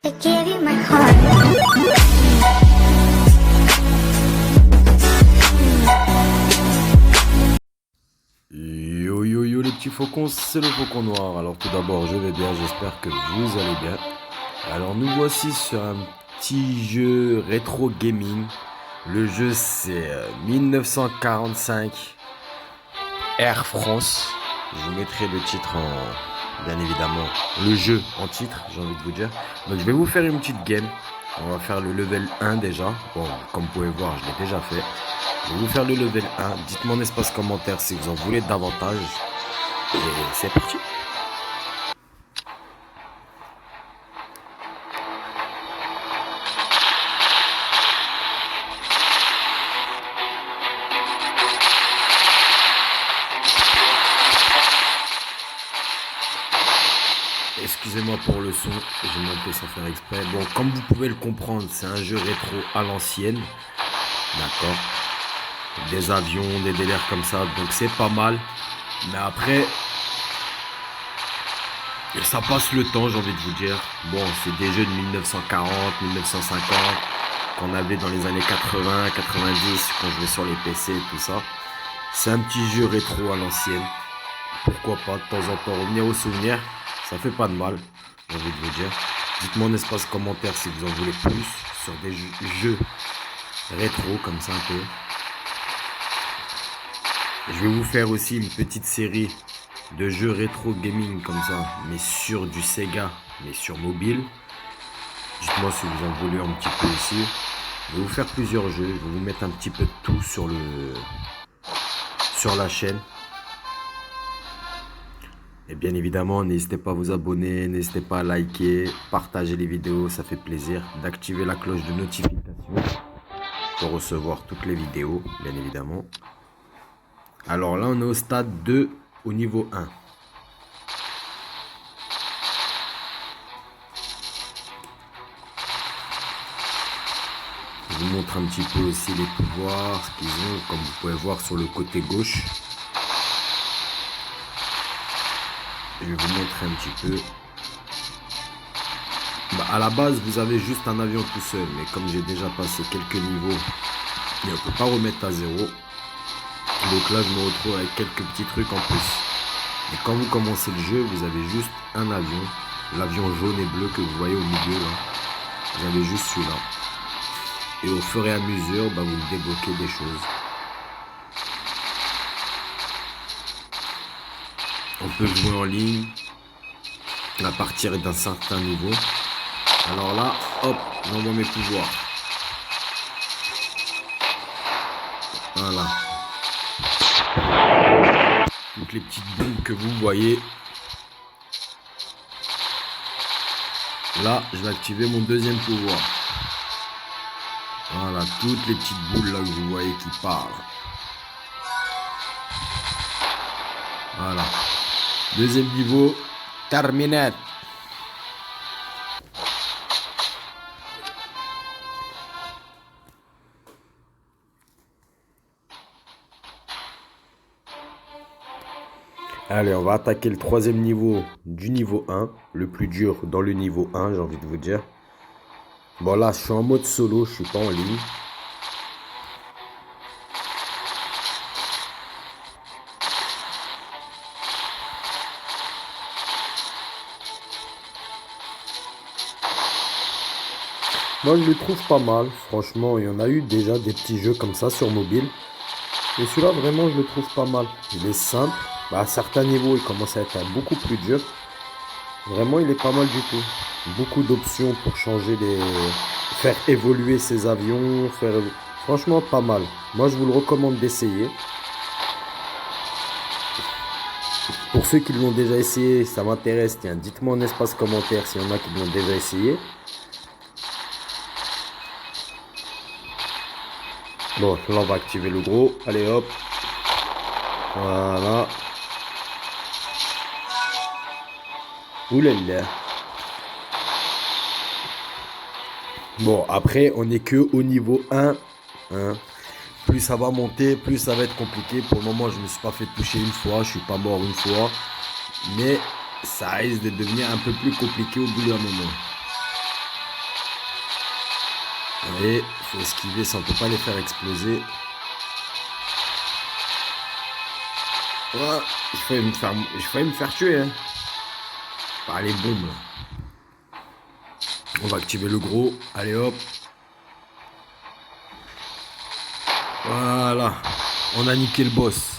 I gave you my heart. Yo yo yo les petits faucons, c'est le faucon noir. Alors tout d'abord je vais bien, j'espère que vous allez bien. Alors nous voici sur un petit jeu rétro gaming. Le jeu c'est 1945 Air France. Je vous mettrai le titre bien évidemment, le jeu en titre, j'ai envie de vous dire. Donc je vais vous faire une petite game. On va faire le level 1 déjà. Bon, comme vous pouvez voir, je l'ai déjà fait. Je vais vous faire le level 1. Dites-moi en espace commentaire si vous en voulez davantage. Et c'est parti. Excusez-moi pour le son, j'ai monté sans faire exprès. Bon, comme vous pouvez le comprendre, c'est un jeu rétro à l'ancienne. D'accord. Des avions, des délires comme ça, donc c'est pas mal. Mais après, ça passe le temps, j'ai envie de vous dire. Bon, c'est des jeux de 1940, 1950 qu'on avait dans les années 80, 90 quand je vais sur les PC et tout ça. C'est un petit jeu rétro à l'ancienne. Pourquoi pas de temps en temps revenir aux souvenirs, ça fait pas de mal, j'ai envie de vous dire. Dites-moi en espace commentaire si vous en voulez plus sur des jeux rétro comme ça un peu. Je vais vous faire aussi une petite série de jeux rétro gaming comme ça, mais sur du Sega, mais sur mobile. Dites-moi si vous en voulez un petit peu aussi. Je vais vous faire plusieurs jeux, je vais vous mettre un petit peu de tout sur la chaîne. Et bien évidemment, n'hésitez pas à vous abonner, n'hésitez pas à liker, partager les vidéos, ça fait plaisir. D'activer la cloche de notification pour recevoir toutes les vidéos, bien évidemment. Alors là, on est au stade 2 au niveau 1. Je vous montre un petit peu aussi les pouvoirs, ce qu'ils ont, comme vous pouvez voir sur le côté gauche. Je vais vous montrer un petit peu. À la base, vous avez juste un avion tout seul, mais comme j'ai déjà passé quelques niveaux, et on ne peut pas remettre à zéro. Donc là, je me retrouve avec quelques petits trucs en plus. Et quand vous commencez le jeu, vous avez juste un avion, l'avion jaune et bleu que vous voyez au milieu là. Vous avez juste celui-là. Et au fur et à mesure, vous débloquez des choses. On peut jouer en ligne à partir d'un certain niveau. Alors là, hop, j'envoie mes pouvoirs. Voilà. Toutes les petites boules que vous voyez. Là, je vais activer mon deuxième pouvoir. Voilà, toutes les petites boules là que vous voyez qui parlent. Voilà. Deuxième niveau, terminé. Allez, on va attaquer le troisième niveau du niveau 1. Le plus dur dans le niveau 1, j'ai envie de vous dire. Bon là, je suis en mode solo, je suis pas en ligne. Moi, je le trouve pas mal. Franchement, il y en a eu déjà des petits jeux comme ça sur mobile. Et celui-là, vraiment, je le trouve pas mal. Il est simple. À certains niveaux, il commence à être beaucoup plus dur. Vraiment, il est pas mal du tout. Beaucoup d'options pour changer faire évoluer ses avions. Franchement, pas mal. Moi, je vous le recommande d'essayer. Pour ceux qui l'ont déjà essayé, ça m'intéresse. Tiens, dites-moi en espace commentaire s'il y en a qui l'ont déjà essayé. Bon, là, on va activer le gros. Allez, hop. Voilà. Oulala. Bon, après, on n'est que au niveau 1. Hein. Plus ça va monter, plus ça va être compliqué. Pour le moment, je ne me suis pas fait toucher une fois. Je suis pas mort une fois. Mais ça risque de devenir un peu plus compliqué au bout d'un moment. Vous voyez, faut esquiver, ça on peut pas les faire exploser. Oh, j'ai failli me faire tuer, hein. Par les bombes. On va activer le gros. Allez hop. Voilà. On a niqué le boss.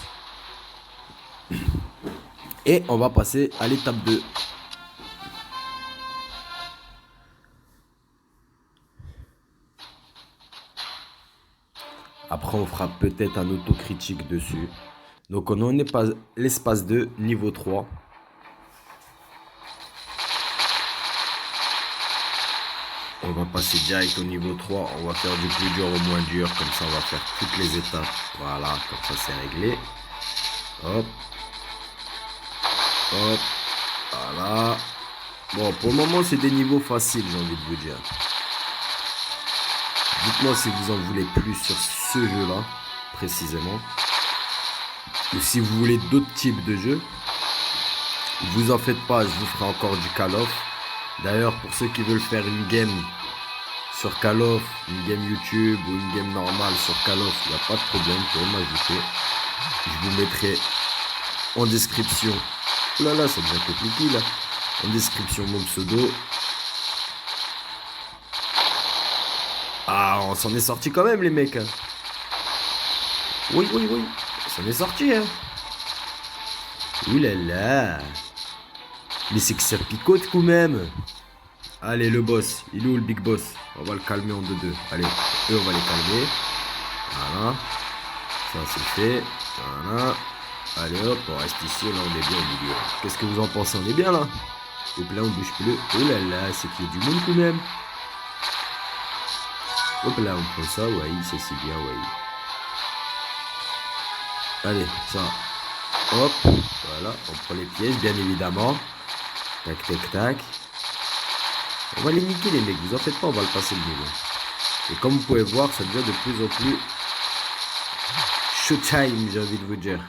Et on va passer à l'étape 2. Après, on fera peut-être un autocritique dessus. Donc, on en est pas l'espace 2, niveau 3. On va passer direct au niveau 3. On va faire du plus dur au moins dur. Comme ça, on va faire toutes les étapes. Voilà, comme ça, c'est réglé. Hop. Hop. Voilà. Bon, pour le moment, c'est des niveaux faciles, j'ai envie de vous dire. Dites-moi si vous en voulez plus sur ce jeu-là, précisément. Ou si vous voulez d'autres types de jeux. Vous en faites pas, je vous ferai encore du Call of. D'ailleurs, pour ceux qui veulent faire une game sur Call of, une game YouTube ou une game normale sur Call of, il n'y a pas de problème, vous pouvez m'ajouter. Je vous mettrai en description. Oh là là, ça devient compliqué là. En description mon pseudo. Ah, on s'en est sorti quand même les mecs. Hein. Oui, oui, oui. On s'en est sorti hein. Ouh là là. Mais c'est que ça picote quand même. Allez, le boss. Il est où le big boss? On va le calmer en 2-2. Allez, eux, on va les calmer. Voilà. Ça, c'est fait. Voilà. Allez, hop, on reste ici. Là, on est bien au milieu. Qu'est-ce que vous en pensez? On est bien, là? Hop là, on bouge plus. Oh là là, c'est qu'il y a du monde, quand même. Hop là, on prend ça. Ouais, c'est bien, ouais. Allez, ça. Hop. Voilà, on prend les pièges, bien évidemment. Tac, tac, tac. On va les niquer les mecs, vous en faites pas, on va le passer le niveau. Et comme vous pouvez voir, ça devient de plus en plus showtime, j'ai envie de vous dire.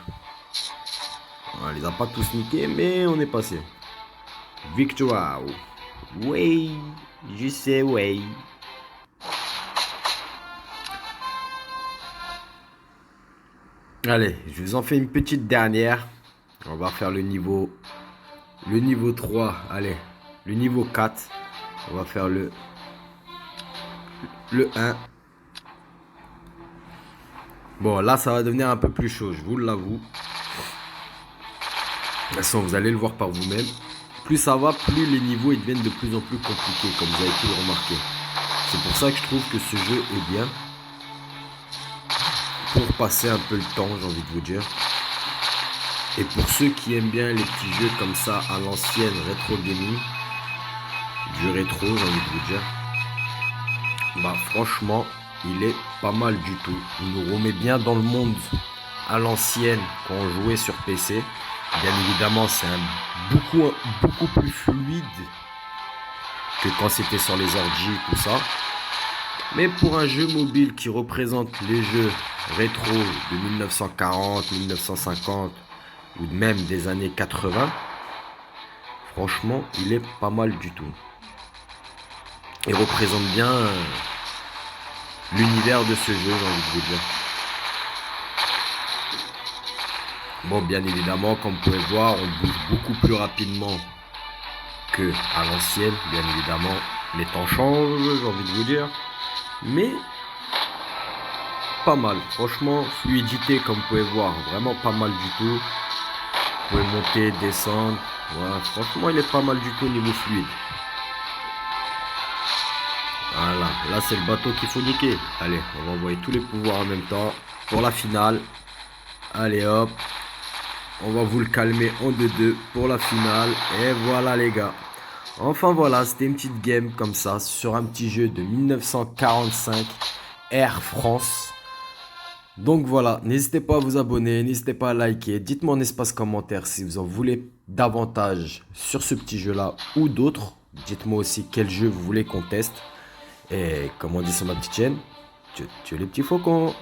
On les a pas tous niqués, mais on est passé. Victoire. Oui, je sais, oui. Allez, je vous en fais une petite dernière. On va faire le niveau 3. Allez, le niveau 4. On va faire le 1. Bon, là, ça va devenir un peu plus chaud, je vous l'avoue. De toute façon, vous allez le voir par vous-même. Plus ça va, plus les niveaux ils deviennent de plus en plus compliqués, comme vous avez pu le remarquer. C'est pour ça que je trouve que ce jeu est bien. Pour passer un peu le temps, j'ai envie de vous dire. Et pour ceux qui aiment bien les petits jeux comme ça, à l'ancienne, rétro gaming, du rétro, j'ai envie de vous dire. Bah franchement, il est pas mal du tout. Il nous remet bien dans le monde à l'ancienne quand on jouait sur PC. Bien évidemment, c'est beaucoup plus fluide que quand c'était sur les ordi, tout ça. Mais pour un jeu mobile qui représente les jeux rétro de 1940, 1950 ou même des années 80, franchement, il est pas mal du tout. Il représente bien l'univers de ce jeu, j'ai envie de vous dire. Bon, bien évidemment, comme vous pouvez voir, on bouge beaucoup plus rapidement que à l'ancienne, bien évidemment. Les temps changent, j'ai envie de vous dire. Mais pas mal, franchement, fluidité, comme vous pouvez voir, vraiment pas mal du tout. Vous pouvez monter, descendre. Voilà, franchement, il est pas mal du tout au niveau fluide. Voilà, là c'est le bateau qu'il faut niquer. Allez, on va envoyer tous les pouvoirs en même temps pour la finale. Allez hop, on va vous le calmer en 2-2 pour la finale. Et voilà les gars. Enfin voilà, c'était une petite game comme ça sur un petit jeu de 1945 Air France. Donc voilà, n'hésitez pas à vous abonner, n'hésitez pas à liker. Dites-moi en espace commentaire si vous en voulez davantage sur ce petit jeu là ou d'autres. Dites-moi aussi quel jeu vous voulez qu'on teste. Et comme on dit sur ma petite chaîne, tu les petits faucons.